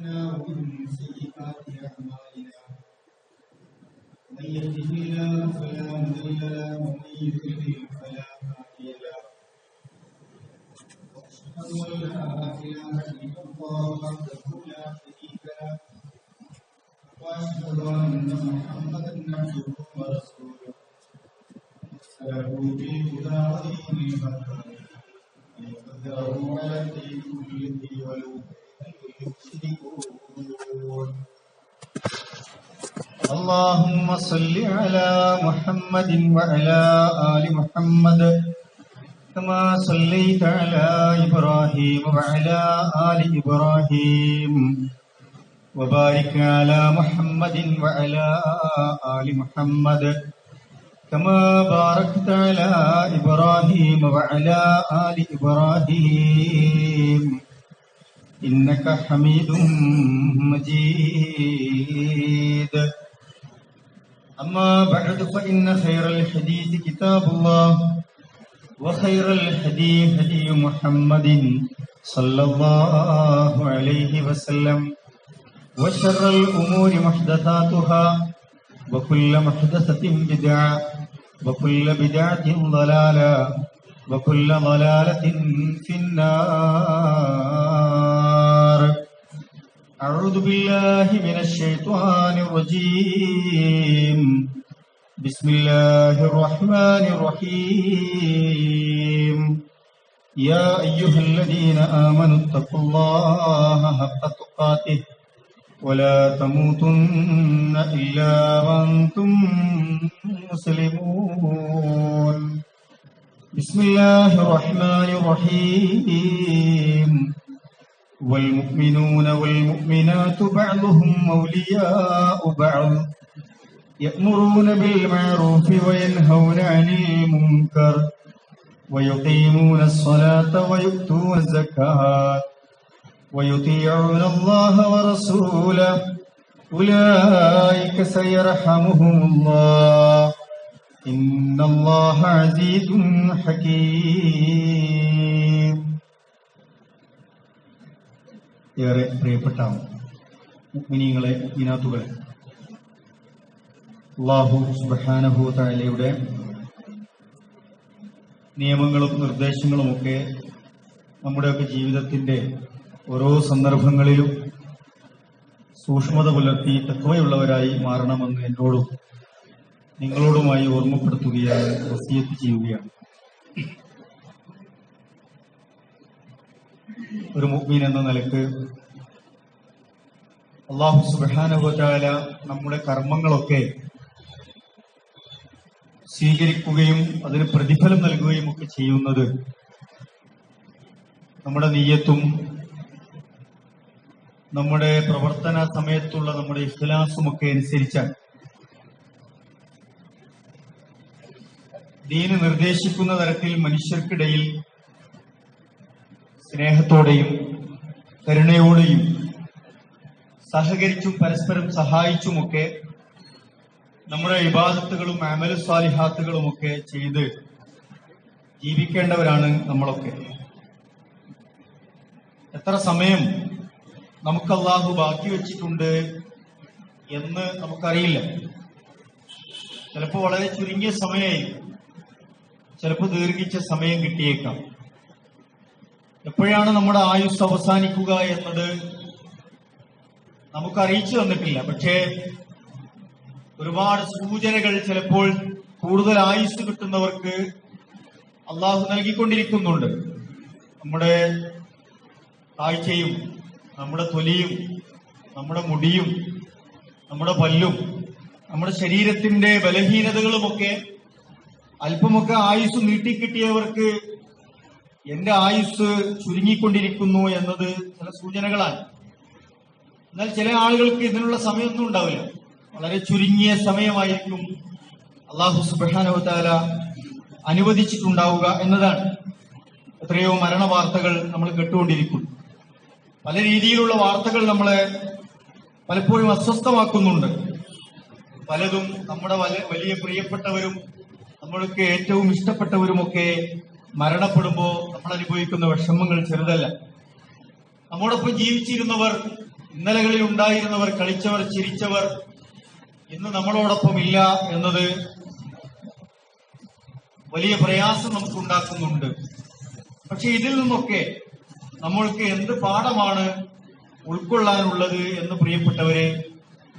أنفسنا ومن سيئات أعمالنا من يهده الله فلا مضل له ومن يضلل فلا هادي له وأشهد أن لا إله إلا الله وحده لا شريك له وأشهد أن محمدا عبده ورسوله أرسله بالهدى ودين الحق ليظهره على الدين كله ولو كره المشركون. اللهم صل على محمد وعلى آل محمد كما صليت على إبراهيم وعلى آل إبراهيم وبارك على محمد وعلى آل محمد كما باركت على إبراهيم وعلى آل إبراهيم إنك حميد مجيد. أما بعد فإن خير الحديث كتاب الله وخير الهدي هدي محمد صلى الله عليه وسلم وشر الأمور محدثاتها وكل محدثة بدعة وكل بدعة ضلالة وكل ضلالة في النار. أعوذ بالله من الشيطان الرجيم. بسم الله الرحمن الرحيم. يا أيها الذين آمنوا اتقوا الله حق تقاته ولا تموتن إلا وأنتم مسلمون. بسم الله الرحمن الرحيم. والمؤمنون والمؤمنات بعضهم أولياء بعض يأمرون بالمعروف وينهون عن المنكر ويقيمون الصلاة ويؤتون الزكاة ويطيعون الله ورسوله أولئك سيرحمهم الله إن الله عزيز حكيم. ഏറെ പ്രിയപ്പെട്ട മുഅ്മിനീങ്ങളെ, മുഅ്മിനാത്തുകളെ, അല്ലാഹു സുബ്ഹാനഹു വ തആലയുടെ നിയമങ്ങളും നിർദ്ദേശങ്ങളുമൊക്കെ നമ്മുടെയൊക്കെ ജീവിതത്തിന്റെ ഓരോ സന്ദർഭങ്ങളിലും സൂക്ഷ്മത പുലർത്തി തഖ്വയുള്ളവരായി മാറണമെന്ന് എന്നോടും നിങ്ങളോടുമായി ഓർമ്മപ്പെടുത്തുകയാണ്, വസിയത്ത് ചെയ്യുകയാണ്. ഒരു മുഅ്മിൻ എന്ന നിലക്ക് അല്ലാഹു സുബ്ഹാനഹു വ തആല നമ്മുടെ കർമ്മങ്ങളൊക്കെ സ്വീകരിക്കുകയും അതിന് പ്രതിഫലം നൽകുകയും ഒക്കെ ചെയ്യുന്നത് നമ്മുടെ നിയ്യത്തും നമ്മുടെ പ്രവർത്തന സമയത്തുള്ള നമ്മുടെ ഇഖ്ലാസും ഒക്കെ അനുസരിച്ചാണ്. ദീന് നിർദ്ദേശിക്കുന്ന തരത്തിൽ മനുഷ്യർക്കിടയിൽ സ്നേഹത്തോടെയും കരുണയോടെയും സഹകരിച്ചും പരസ്പരം സഹായിച്ചുമൊക്കെ നമ്മുടെ ഇബാദത്തുകളും അമലു സ്വാലിഹാത്തുകളുമൊക്കെ ചെയ്ത് ജീവിക്കേണ്ടവരാണ് നമ്മളൊക്കെ. എത്ര സമയം നമുക്ക് അല്ലാഹു ബാക്കി വെച്ചിട്ടുണ്ട് എന്ന് നമുക്കറിയില്ല. ചിലപ്പോൾ വളരെ ചുരുങ്ങിയ സമയമായിരിക്കും, ചിലപ്പോൾ ദീർഘിച്ച സമയം കിട്ടിയേക്കാം. എപ്പോഴാണ് നമ്മുടെ ആയുസ് അവസാനിക്കുക എന്നത് നമുക്ക് അറിയിച്ചു തന്നിട്ടില്ല. പക്ഷേ ഒരുപാട് സൂചനകൾ ചിലപ്പോൾ കൂടുതൽ ആയുസ് കിട്ടുന്നവർക്ക് അള്ളാഹു നൽകിക്കൊണ്ടിരിക്കുന്നുണ്ട്. നമ്മുടെ കാഴ്ചയും നമ്മുടെ തൊലിയും നമ്മുടെ മുടിയും നമ്മുടെ പല്ലും നമ്മുടെ ശരീരത്തിന്റെ ബലഹീനതകളുമൊക്കെ അല്പമൊക്കെ ആയുസ് നീട്ടിക്കിട്ടിയവർക്ക് എന്റെ ആയുസ് ചുരുങ്ങിക്കൊണ്ടിരിക്കുന്നു എന്നത് ചില സൂചനകളാണ്. എന്നാൽ ചില ആളുകൾക്ക് ഇതിനുള്ള സമയമൊന്നും ഉണ്ടാവില്ല. വളരെ ചുരുങ്ങിയ സമയമായിരിക്കും അല്ലാഹു സുബ്ഹാനഹു വ തആല അനുവദിച്ചിട്ടുണ്ടാവുക എന്നതാണ്. എത്രയോ മരണ വാർത്തകൾ നമ്മൾ കേട്ടുകൊണ്ടിരിക്കുന്നു. പല രീതിയിലുള്ള വാർത്തകൾ നമ്മളെ പലപ്പോഴും അസ്വസ്ഥമാക്കുന്നുണ്ട്. പലതും നമ്മുടെ വലിയ പ്രിയപ്പെട്ടവരും നമ്മൾക്ക് ഏറ്റവും ഇഷ്ടപ്പെട്ടവരുമൊക്കെ മരണപ്പെടുമ്പോൾ നമ്മൾ അനുഭവിക്കുന്ന വിഷമങ്ങൾ ചെറുതല്ല. നമ്മോടൊപ്പം ജീവിച്ചിരുന്നവർ ഇന്നലകളിൽ ഉണ്ടായിരുന്നവർ, കളിച്ചവർ, ചിരിച്ചവർ ഇന്ന് നമ്മളോടൊപ്പം ഇല്ല എന്നത് വലിയ പ്രയാസം നമുക്കുണ്ടാക്കുന്നുണ്ട്. പക്ഷെ ഇതിൽ നിന്നൊക്കെ നമ്മൾക്ക് എന്ത് പാഠമാണ് ഉൾക്കൊള്ളാനുള്ളത് എന്ന് പ്രിയപ്പെട്ടവരെ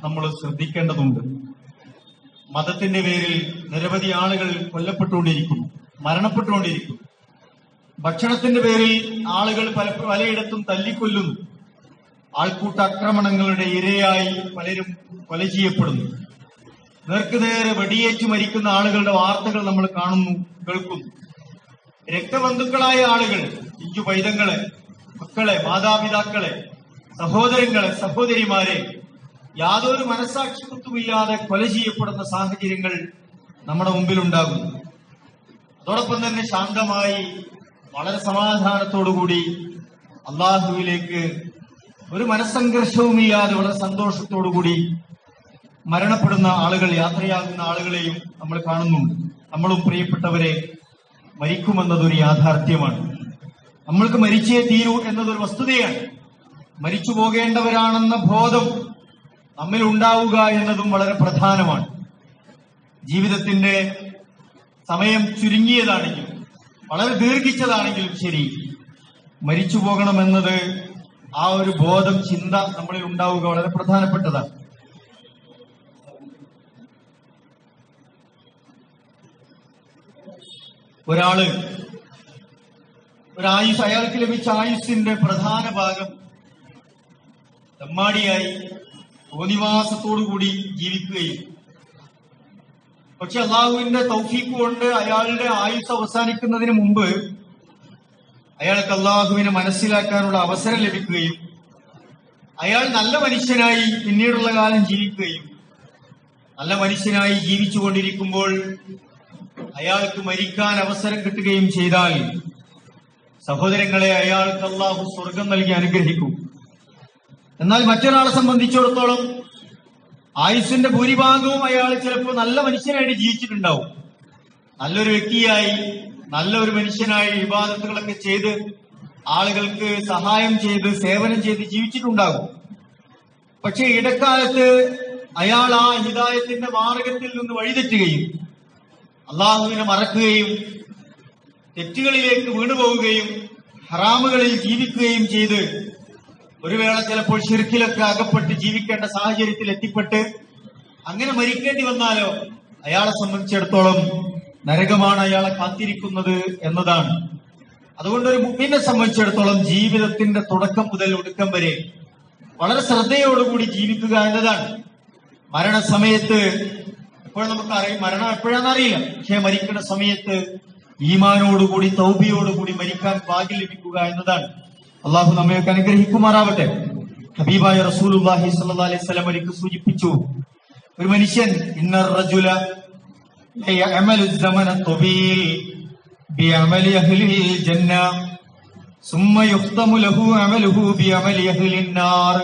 നമ്മൾ ശ്രദ്ധിക്കേണ്ടതുണ്ട്. മതത്തിന്റെ പേരിൽ നിരവധി ആളുകൾ കൊല്ലപ്പെട്ടുകൊണ്ടിരിക്കുന്നു, മരണപ്പെട്ടുകൊണ്ടിരിക്കുന്നു. ഭക്ഷണത്തിന്റെ പേരിൽ ആളുകൾ പലയിടത്തും തല്ലിക്കൊല്ലുന്നു. ആൾക്കൂട്ട ആക്രമണങ്ങളുടെ ഇരയായി പലരും കൊല ചെയ്യപ്പെടുന്നു. നേർക്കുനേരെ വെടിയേറ്റ് മരിക്കുന്ന ആളുകളുടെ വാർത്തകൾ നമ്മൾ കാണുന്നു, കേൾക്കുന്നു. രക്തബന്ധുക്കളായ ആളുകൾ, പിഞ്ചു പൈതങ്ങളെ, മക്കളെ, മാതാപിതാക്കളെ, സഹോദരങ്ങളെ, സഹോദരിമാരെ യാതൊരു മനസാക്ഷിക്കുത്തുമില്ലാതെ കൊല ചെയ്യപ്പെടുന്ന സാഹചര്യങ്ങൾ നമ്മുടെ മുമ്പിലുണ്ടാകുന്നു. അതോടൊപ്പം തന്നെ ശാന്തമായി വളരെ സമാധാനത്തോടുകൂടി അള്ളാഹുവിലേക്ക് ഒരു മനസ്സംഘർഷവുമില്ലാതെ വളരെ സന്തോഷത്തോടുകൂടി മരണപ്പെടുന്ന ആളുകൾ, യാത്രയാകുന്ന ആളുകളെയും നമ്മൾ കാണുന്നുണ്ട്. നമ്മളും പ്രിയപ്പെട്ടവരെ മരിക്കുമെന്നതൊരു യാഥാർത്ഥ്യമാണ്. നമ്മൾക്ക് മരിച്ചേ തീരൂ എന്നതൊരു വസ്തുതയാണ്. മരിച്ചു പോകേണ്ടവരാണെന്ന ബോധം നമ്മിൽ ഉണ്ടാവുക എന്നതും വളരെ പ്രധാനമാണ്. ജീവിതത്തിന്റെ സമയം ചുരുങ്ങിയതാണെങ്കിലും വളരെ ദീർഘിച്ചതാണെങ്കിലും ശരി, മരിച്ചു പോകണമെന്നത് ആ ഒരു ബോധം, ചിന്ത നമ്മളിൽ ഉണ്ടാവുക വളരെ പ്രധാനപ്പെട്ടതാണ്. ഒരാള് ഒരായുസ്, അയാൾക്ക് ലഭിച്ച ആയുസ്സിന്റെ പ്രധാന ഭാഗം തെമ്മാടിയായി തോന്നിവാസത്തോടുകൂടി ജീവിക്കുകയും, പക്ഷെ അള്ളാഹുവിന്റെ തൗഫീഖ് കൊണ്ട് അയാളുടെ ആയുസ് അവസാനിക്കുന്നതിന് മുമ്പ് അയാൾക്ക് അള്ളാഹുവിനെ മനസ്സിലാക്കാനുള്ള അവസരം ലഭിക്കുകയും അയാൾ നല്ല മനുഷ്യനായി പിന്നീടുള്ള കാലം ജീവിക്കുകയും, നല്ല മനുഷ്യനായി ജീവിച്ചുകൊണ്ടിരിക്കുമ്പോൾ അയാൾക്ക് മരിക്കാൻ അവസരം കിട്ടുകയും ചെയ്താൽ, സഹോദരങ്ങളെ, അയാൾക്ക് അള്ളാഹു സ്വർഗം നൽകി അനുഗ്രഹിക്കും. എന്നാൽ മറ്റൊരാളെ സംബന്ധിച്ചിടത്തോളം ആയുസ്സിന്റെ ഭൂരിഭാഗവും അയാൾ ചിലപ്പോൾ നല്ല മനുഷ്യനായിട്ട് ജീവിച്ചിട്ടുണ്ടാവും. നല്ലൊരു വ്യക്തിയായി, നല്ലൊരു മനുഷ്യനായി ഇബാദത്തുകളൊക്കെ ചെയ്ത് ആളുകൾക്ക് സഹായം ചെയ്ത് സേവനം ചെയ്ത് ജീവിച്ചിട്ടുണ്ടാകും. പക്ഷെ ഇടക്കാലത്ത് അയാൾ ആ ഹിദായത്തിന്റെ മാർഗത്തിൽ നിന്ന് വഴിതെറ്റുകയും അള്ളാഹുവിനെ മറക്കുകയും തെറ്റുകളിലേക്ക് വീണുപോവുകയും ഹറാമുകളിൽ ജീവിക്കുകയും ചെയ്ത് ഒരു വേള ചിലപ്പോൾ ശിർക്കിലൊക്കെ അകപ്പെട്ട് ജീവിക്കേണ്ട സാഹചര്യത്തിൽ എത്തിപ്പെട്ട് അങ്ങനെ മരിക്കേണ്ടി വന്നാലോ അയാളെ സംബന്ധിച്ചിടത്തോളം നരകമാണ് അയാളെ കാത്തിരിക്കുന്നത് എന്നതാണ്. അതുകൊണ്ട് ഒരു മുഅ്മിനെ സംബന്ധിച്ചിടത്തോളം ജീവിതത്തിന്റെ തുടക്കം മുതൽ ഒടുക്കം വരെ വളരെ ശ്രദ്ധയോടുകൂടി ജീവിക്കുക എന്നതാണ്. മരണസമയത്ത് എപ്പോഴും നമുക്കറിയാം, മരണം എപ്പോഴാണെന്നറിയില്ല, പക്ഷെ മരിക്കുന്ന സമയത്ത് ഈമാനോടുകൂടി തൗബയോടുകൂടി മരിക്കാൻ ഭാഗ്യം ലഭിക്കുക എന്നതാണ്. അള്ളാഹു നമ്മയൊക്കെ അനുഗ്രഹിക്കുമാറാവട്ടെ. ഹബീബായ റസൂലുള്ളാഹി സ്വല്ലല്ലാഹി അലൈഹി വസല്ലം ഒരിക്കൽ സൂചിപ്പിച്ചു, ഒരു മനുഷ്യൻ ഇന്നർ റജുല യഅമലു الزمن الطويل بعمل أهل الجنة ثم يختم له عمله بعمل أهل النار.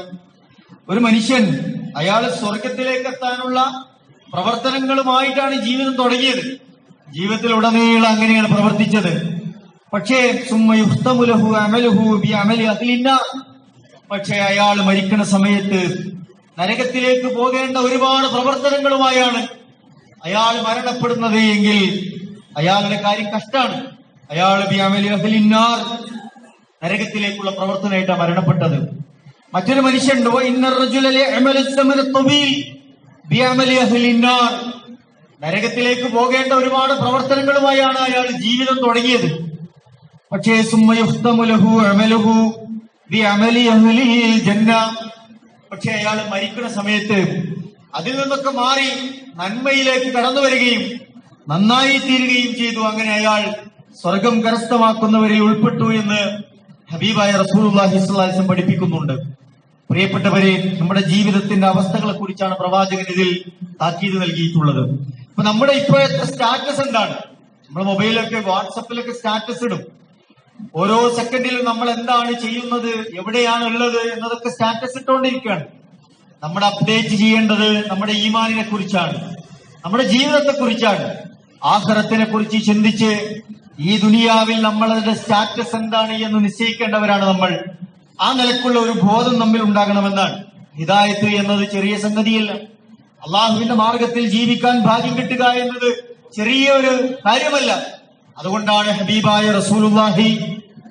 ഒരു മനുഷ്യൻ അയാൾ സ്വർഗത്തിലേക്ക് എത്താനുള്ള പ്രവർത്തനങ്ങളുമായിട്ടാണ് ജീവിതം തുടങ്ങിയത്. ജീവിതത്തിലുടനീളം അങ്ങനെയാണ് പ്രവർത്തിച്ചത്. പക്ഷേ സുമ്മ യുഖ്തമു ലഹു അമലുഹു ബിഅമലി അഹ്ലിൻ നാർ, പക്ഷേ അയാൾ മരിക്കുന്ന സമയത്ത് നരകത്തിലേക്ക് പോകേണ്ട ഒരുപാട് പ്രവർത്തനങ്ങളുമായാണ് അയാൾ മരണപ്പെടുന്നത് എങ്കിൽ അയാളുടെ കാര്യം കഷ്ടാണ്. അയാൾ ബിഅമലി അഹ്ലിൻ നാർ, നരകത്തിലേക്കുള്ള പ്രവർത്തനമായിട്ടാണ് മരണപ്പെട്ടത്. മറ്റൊരു മനുഷ്യനുണ്ട്, ഇന്നർ റജുല യഅമലു الزمن الطويل ബിഅമലി അഹ്ലിൻ നാർ, നരകത്തിലേക്ക് പോകേണ്ട ഒരുപാട് പ്രവർത്തനങ്ങളുമായാണ് അയാൾ ജീവിതം തുടങ്ങിയത്. പക്ഷേ സുമ്മ യുഖ്തമു ലഹു അമലുഹു ബിഅമലി അഹ്ലിൽ ജന്ന, പക്ഷെ അയാൾ മരിക്കുന്ന സമയത്ത് അതിൽ നിന്നൊക്കെ മാറി നന്മയിലേക്ക് കടന്നു വരികയും നന്നായി തീരുകയും ചെയ്തു. അങ്ങനെ അയാൾ സ്വർഗം കരസ്ഥമാക്കുന്നവരിൽ ഉൾപ്പെട്ടു എന്ന് ഹബീബായ റസൂലുള്ളാഹി സ്വല്ലല്ലാഹി അലൈഹി വസല്ലം പഠിപ്പിക്കുന്നുണ്ട്. പ്രിയപ്പെട്ടവരെ, നമ്മുടെ ജീവിതത്തിന്റെ അവസ്ഥകളെ കുറിച്ചാണ് പ്രവാചകൻ ഇതിൽ താക്കീത് നൽകിയിട്ടുള്ളത്. അപ്പൊ നമ്മുടെ ഇപ്പോഴത്തെ സ്റ്റാറ്റസ് എന്താണ്? നമ്മുടെ മൊബൈലൊക്കെ വാട്സപ്പിലൊക്കെ സ്റ്റാറ്റസ് ഇടും. ഓരോ സെക്കൻഡിലും നമ്മൾ എന്താണ് ചെയ്യുന്നത്, എവിടെയാണ് ഉള്ളത് എന്നതൊക്കെ സ്റ്റാറ്റസ് ഇട്ടുകൊണ്ടിരിക്കുകയാണ്. നമ്മുടെ അപ്ഡേറ്റ് ചെയ്യേണ്ടത് നമ്മുടെ ഈമാനിനെ കുറിച്ചാണ്, നമ്മുടെ ജീവിതത്തെ കുറിച്ചാണ്. ആഖിറത്തിനെ കുറിച്ച് ചിന്തിച്ച് ഈ ദുനിയാവിൽ നമ്മളുടെ സ്റ്റാറ്റസ് എന്താണ് എന്ന് നിശ്ചയിക്കേണ്ടവരാണ് നമ്മൾ. ആ നിലക്കുള്ള ഒരു ബോധം നമ്മിൽ ഉണ്ടാകണമെന്നാണ്. ഹിദായത്ത് എന്നത് ചെറിയ സംഗതിയല്ല. അള്ളാഹുവിന്റെ മാർഗത്തിൽ ജീവിക്കാൻ ഭാഗ്യം കിട്ടുക എന്നത് ചെറിയ ഒരു കാര്യമല്ല. അതുകൊണ്ടാണ് ഹബീബായ റസൂലുള്ളാഹി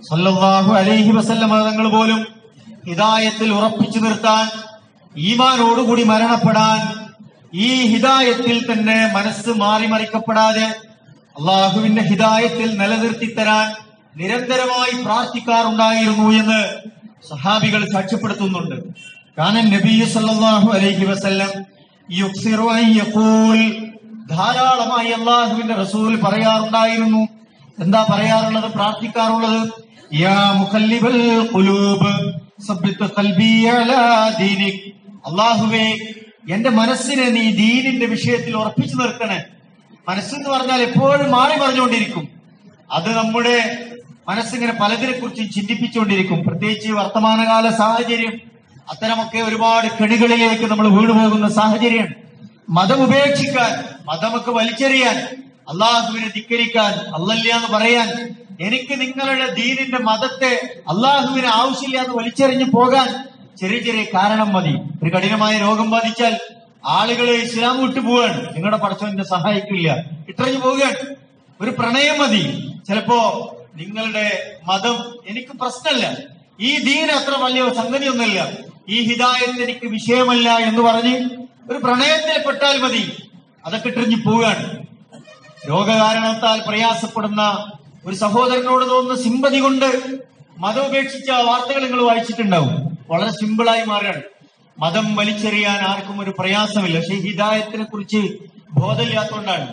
സ്വല്ലല്ലാഹു അലൈഹി വസല്ലം തങ്ങൾ പോലും ഹിദായത്തിൽ ഉറപ്പിച്ചു നിർത്താൻ, ഈമാനോടുകൂടി മരണപ്പെടാൻ, ഈ ഹിദായത്തിൽ തന്നെ മനസ്സ് മാറിമറിക്കപ്പെടാതെ അള്ളാഹുവിന്റെ ഹിദായത്തിൽ നിലനിർത്തി തരാൻ നിരന്തരമായി പ്രാർത്ഥിക്കാറുണ്ടായിരുന്നു എന്ന് സഹാബികൾ സാക്ഷ്യപ്പെടുത്തുന്നുണ്ട്. കാനൻ നബി സല്ലല്ലാഹു അലൈഹി വസല്ലം യുക്സിറു അൻ യഖൂൽ, ധാരാളമായി അള്ളാഹുവിന്റെ റസൂൽ പറയാറുണ്ടായിരുന്നു. എന്താ പറയാറുള്ളത്, പ്രാർത്ഥിക്കാറുള്ളത്? യാ മുഖല്ലിബൽ ഖുലൂബ് സബ്ബിത് ഖൽബി അലാ ദീനിക്, അള്ളാഹുവേ എന്റെ മനസ്സിനെ നീ ദീനിന്റെ വിഷയത്തിൽ ഉറപ്പിച്ചു നിർത്തണേ. മനസ്സെന്ന് പറഞ്ഞാൽ എപ്പോഴും മാറി മറിഞ്ഞുകൊണ്ടിരിക്കും. അത് നമ്മുടെ മനസ്സിങ്ങനെ പലതിനെ കുറിച്ചും ചിന്തിപ്പിച്ചുകൊണ്ടിരിക്കും. പ്രത്യേകിച്ച് വർത്തമാനകാല സാഹചര്യം അത്തരമൊക്കെ ഒരുപാട് കെണികളിലേക്ക് നമ്മൾ വീണുപോകുന്ന സാഹചര്യമാണ്. മതം ഉപേക്ഷിക്കാൻ, മതമൊക്കെ വലിച്ചെറിയാൻ, അള്ളാഹുവിനെ ധിക്കരിക്കാൻ, അല്ലല്ല എന്ന് പറയാൻ, എനിക്ക് നിങ്ങളുടെ ദീനിന്റെ മതത്തെ അള്ളാഹുവിന് ആവശ്യമില്ല എന്ന് വലിച്ചെറിഞ്ഞു പോകാൻ ചെറിയ ചെറിയ കാരണം മതി. ഒരു കഠിനമായ രോഗം ബാധിച്ചാൽ ആളുകൾ ഇസ്ലാം വിട്ടു പോവാണ്, നിങ്ങളുടെ പടച്ചവനെ സഹായിക്കില്ല, ഇട്ടറിഞ്ഞു പോവുകയാണ്. ഒരു പ്രണയം മതി, ചിലപ്പോ നിങ്ങളുടെ മതം എനിക്ക് പ്രശ്നമല്ല, ഈ ദീൻ അത്ര വലിയ സംഗതിയൊന്നുമല്ല, ഈ ഹിദായത്ത് എനിക്ക് വിഷയമല്ല എന്ന് പറഞ്ഞ് ഒരു പ്രണയത്തിൽ പെട്ടാൽ മതി, അതൊക്കെ ഇട്ടറിഞ്ഞു പോവുകയാണ്. രോഗകാരണത്താൽ പ്രയാസപ്പെടുന്ന ഒരു സഹോദരനോട് തോന്നുന്ന സിമ്പതി കൊണ്ട് മതം ഉപേക്ഷിച്ച വാർത്തകൾ നിങ്ങൾ വായിച്ചിട്ടുണ്ടാവും. വളരെ സിമ്പിളായി മാറുകയാണ്. മതം വലിച്ചെറിയാൻ ആർക്കും ഒരു പ്രയാസമില്ല. പക്ഷെ ഹിദായത്തിനെ കുറിച്ച് ബോധമില്ലാത്തതുകൊണ്ടാണ്,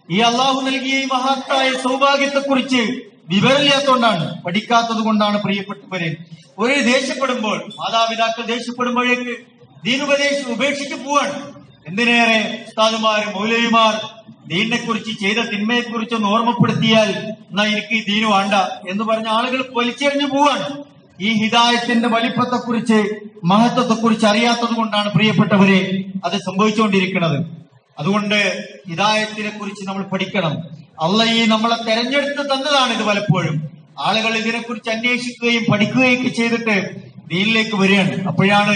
ഈ അള്ളാഹു നൽകിയ ഈ മഹത്തായ സൗഭാഗ്യത്തെ കുറിച്ച് വിവരമില്ലാത്തതുകൊണ്ടാണ്, പഠിക്കാത്തത് കൊണ്ടാണ്. പ്രിയപ്പെട്ടവരെ, ഒരു ദേഷ്യപ്പെടുമ്പോൾ, മാതാപിതാക്കൾ ദേഷ്യപ്പെടുമ്പോഴേക്ക് ദീനുപദേശം ഉപേക്ഷിച്ച് പോവാണ്. എന്തിനേറെ ഉസ്താദുമാർ, മൗലവിമാർ ദീനിനെ കുറിച്ച്, ചെയ്ത തിന്മയെക്കുറിച്ചൊന്ന് ഓർമ്മപ്പെടുത്തിയാൽ എന്നാ എനിക്ക് ദീന് വേണ്ട എന്ന് പറഞ്ഞ ആളുകൾ വലിച്ചെറിഞ്ഞു പോവാണ്. ഈ ഹിദായത്തിന്റെ വലിപ്പത്തെക്കുറിച്ച്, മഹത്വത്തെക്കുറിച്ച് അറിയാത്തത് കൊണ്ടാണ് പ്രിയപ്പെട്ടവരെ അത് സംഭവിച്ചുകൊണ്ടിരിക്കുന്നത്. അതുകൊണ്ട് ഹിദായത്തിനെ കുറിച്ച് നമ്മൾ പഠിക്കണം. അള്ളാഹ് ഈ നമ്മളെ തെരഞ്ഞെടുത്ത് തന്നതാണ്. ഇത് പലപ്പോഴും ആളുകൾ ഇതിനെക്കുറിച്ച് അന്വേഷിക്കുകയും പഠിക്കുകയും ഒക്കെ ചെയ്തിട്ട് ദീനിലേക്ക് വരികയാണ്. അപ്പോഴാണ്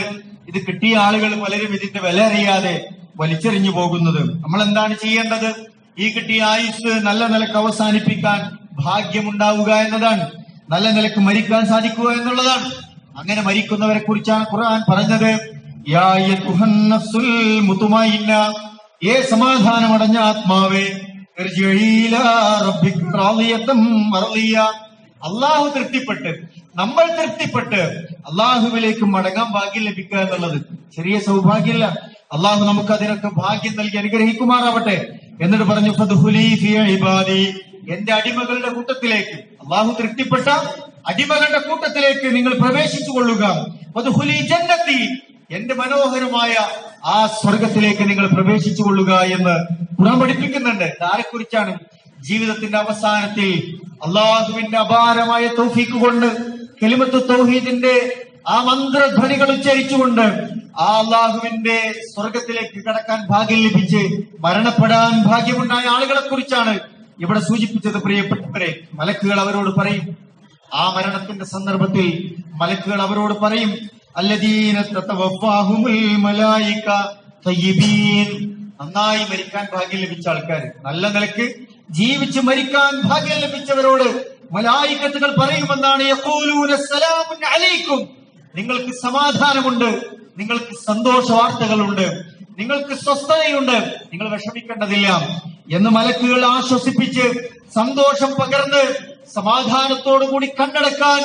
ഇത് കിട്ടിയ ആളുകൾ പലരും ഇതിന്റെ വില അറിയാതെ വലിച്ചെറിഞ്ഞു പോകുന്നത്. നമ്മൾ എന്താണ് ചെയ്യേണ്ടത്? ഈ കിട്ടിയ ആയുസ് നല്ല നിലക്ക് അവസാനിപ്പിക്കാൻ ഭാഗ്യമുണ്ടാവുക എന്നതാണ്, നല്ല നിലക്ക് മരിക്കാൻ സാധിക്കുക എന്നുള്ളതാണ്. അങ്ങനെ മരിക്കുന്നവരെ കുറിച്ചാണ് ഖുർആൻ പറഞ്ഞത്, യാ അയ്യുഹൻ നഫ്സുൽ മുത്മഇന്ന, ഏ സമാധാനമടഞ്ഞ ആത്മാവേ, ഇർജിഇ ഇലാ റബ്ബിക റാളിയതൻ മർളിയ, അള്ളാഹു തൃപ്തിപ്പെട്ട്, നമ്മൾ തൃപ്തിപ്പെട്ട് അള്ളാഹുവിലേക്ക് മടങ്ങാൻ ഭാഗ്യം ലഭിക്കുക എന്നുള്ളത് ചെറിയ സൗഭാഗ്യമല്ല. അള്ളാഹു നമുക്ക് അതിനൊക്കെ ഭാഗ്യം നൽകി അനുഗ്രഹിക്കുമാറാവട്ടെ. എന്നിട്ട് പറഞ്ഞു, ഫദ്ഖുലി ഫീ ഇബാദി, എന്റെ അടിമകളുടെ കൂട്ടത്തിലേക്ക്, അള്ളാഹു തൃപ്തിപ്പെട്ട അടിമകളുടെ കൂട്ടത്തിലേക്ക് നിങ്ങൾ പ്രവേശിച്ചു കൊള്ളുക. ഫദ്ഖുലി ജന്നത്തി, എന്റെ മനോഹരമായ ആ സ്വർഗത്തിലേക്ക് നിങ്ങൾ പ്രവേശിച്ചു കൊള്ളുക എന്ന് ഖുർആൻ പഠിപ്പിക്കുന്നുണ്ട്. ആരെക്കുറിച്ചാണ്? ജീവിതത്തിന്റെ അവസാനത്തിൽ അള്ളാഹുവിന്റെ അപാരമായ തൗഫീഖ് കൊണ്ട്, കലിമത്ത് തൗഹീദിന്റെ ആ മന്ത്രധ്വനികൾ ഉച്ചരിച്ചുകൊണ്ട് ആ അള്ളാഹുവിന്റെ സ്വർഗത്തിലേക്ക് കടക്കാൻ ഭാഗ്യം ലഭിച്ച് മരണപ്പെടാൻ ഭാഗ്യമുണ്ടായ ആളുകളെ കുറിച്ചാണ് ഇവിടെ സൂചിപ്പിച്ചത്. പ്രിയപ്പെട്ടവരെ, മലക്കുകൾ അവരോട് പറയും, ആ മരണത്തിന്റെ സന്ദർഭത്തിൽ മലക്കുകൾ അവരോട് പറയും, അല്ലദീന തതവഫാഹുമുൽ മലായിക തയ്യിബീൻ, നന്നായി മരിക്കാൻ ഭാഗ്യം ലഭിച്ച ആൾക്കാർ, നല്ല നിലക്ക് ജീവിച്ച് മരിക്കാൻ ഭാഗ്യം ലഭിച്ചവരോട് മലായികത്തുകൾ പറയുമെന്നാണ്, യഖൂലൂന സലാമുൻ അലൈക്കും, നിങ്ങൾക്ക് സമാധാനമുണ്ട്, നിങ്ങൾക്ക് സന്തോഷ വാർത്തകളുണ്ട്, നിങ്ങൾക്ക് സ്വസ്ഥതയുണ്ട്, നിങ്ങൾ വിഷമിക്കേണ്ടതില്ല എന്ന് മലക്കുകൾ ആശ്വസിപ്പിച്ച് സന്തോഷം പകർന്ന് സമാധാനത്തോടുകൂടി കണ്ണടക്കാൻ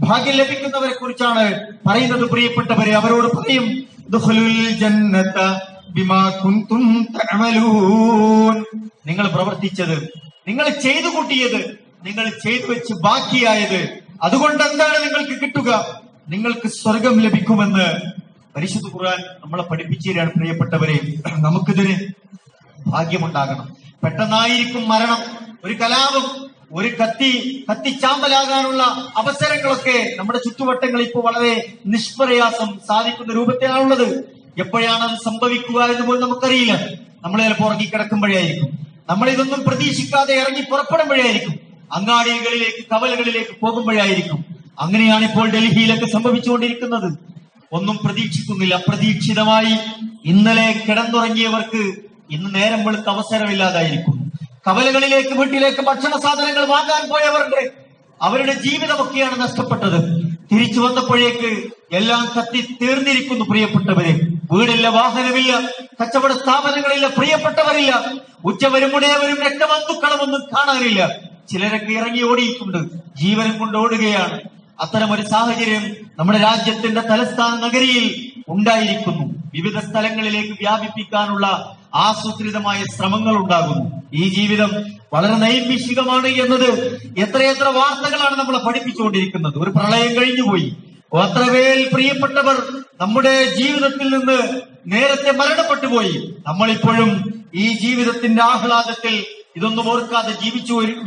ഭാഗ്യം ലഭിക്കുന്നവരെ കുറിച്ചാണ് പറയുന്നത്. പ്രിയപ്പെട്ടവരെ, അവരോട് പറയും, ദുഖുലുൽ ജന്നത ബിമാ കുൻതും തഅമലൂൻ, നിങ്ങൾ പ്രവർത്തിച്ചത്, നിങ്ങൾ ചെയ്തു കൂട്ടിയത്, നിങ്ങൾ ചെയ്തു വെച്ച് ബാക്കിയായത്, അതുകൊണ്ട് എന്താണ് നിങ്ങൾക്ക് കിട്ടുക? നിങ്ങൾക്ക് സ്വർഗം ലഭിക്കുമെന്ന് പരിശുദ്ധ ഖുർആൻ നമ്മളെ പഠിപ്പിച്ചു തരാണ്. പ്രിയപ്പെട്ടവരെ, നമുക്കിതിന് ഭാഗ്യമുണ്ടാകണം. പെട്ടെന്നായിരിക്കും മരണം, ഒരു കലാപം, ഒരു കത്തിച്ചാമ്പലാകാനുള്ള അവസരങ്ങളൊക്കെ നമ്മുടെ ചുറ്റുവട്ടങ്ങളിൽ ഇപ്പോൾ വളരെ നിഷ്പ്രയാസം സാധിക്കുന്ന രൂപത്തിലാണുള്ളത്. എപ്പോഴാണ് അത് സംഭവിക്കുക എന്ന് പോലും നമുക്കറിയില്ല. നമ്മൾ ചിലപ്പോൾ ഉറങ്ങിക്കിടക്കുമ്പോഴായിരിക്കും, നമ്മൾ ഇതൊന്നും പ്രതീക്ഷിക്കാതെ ഇറങ്ങി പുറപ്പെടുമ്പോഴായിരിക്കും, അങ്ങാടികളിലേക്ക്, കവലകളിലേക്ക് പോകുമ്പോഴായിരിക്കും, അങ്ങനെയാണ് ഇപ്പോൾ ഡൽഹിയിലൊക്കെ സംഭവിച്ചുകൊണ്ടിരിക്കുന്നത്. ഒന്നും പ്രതീക്ഷിക്കുന്നില്ല. അപ്രതീക്ഷിതമായി ഇന്നലെ കിടന്നുറങ്ങിയവർക്ക് ഇന്ന് നേരം വെളുത്ത അവസരമില്ലാതായിരിക്കുന്നു. കവലകളിലേക്ക് വീട്ടിലേക്ക് ഭക്ഷണ സാധനങ്ങൾ വാങ്ങാൻ അവരുടെ ജീവിതമൊക്കെയാണ് നഷ്ടപ്പെട്ടത്. തിരിച്ചു വന്നപ്പോഴേക്ക് എല്ലാം കത്തി തീർന്നിരിക്കുന്നു. പ്രിയപ്പെട്ടവരെ, വീടില്ല, വാഹനമില്ല, കച്ചവട സ്ഥാപനങ്ങളില്ല, പ്രിയപ്പെട്ടവരില്ല, ഉച്ചവരും മുടയവരും രക്തബന്ധുക്കളുമൊന്നും കാണാനില്ല. ചിലരൊക്കെ ഇറങ്ങി ഓടിയിട്ടുണ്ട്, ജീവനം കൊണ്ട് ഓടുകയാണ്. അത്തരമൊരു സാഹചര്യം നമ്മുടെ രാജ്യത്തിന്റെ തലസ്ഥാന നഗരിയിൽ ഉണ്ടായിരിക്കുന്നു. വിവിധ സ്ഥലങ്ങളിലേക്ക് വ്യാപിപ്പിക്കാനുള്ള ആസൂത്രിതമായ ശ്രമങ്ങൾ ഉണ്ടാകുന്നു. ഈ ജീവിതം വളരെ നൈമിഷികമാണ് എന്നത് എത്രയെത്ര വാർത്തകളാണ് നമ്മളെ പഠിപ്പിച്ചുകൊണ്ടിരിക്കുന്നത്. ഒരു പ്രളയം കഴിഞ്ഞുപോയി, അത്രവേൽ പ്രിയപ്പെട്ടവർ നമ്മുടെ ജീവിതത്തിൽ നിന്ന് നേരത്തെ മരണപ്പെട്ടു പോയി. നമ്മളിപ്പോഴും ഈ ജീവിതത്തിന്റെ ആഹ്ലാദത്തിൽ ഇതൊന്നും ഓർക്കാതെ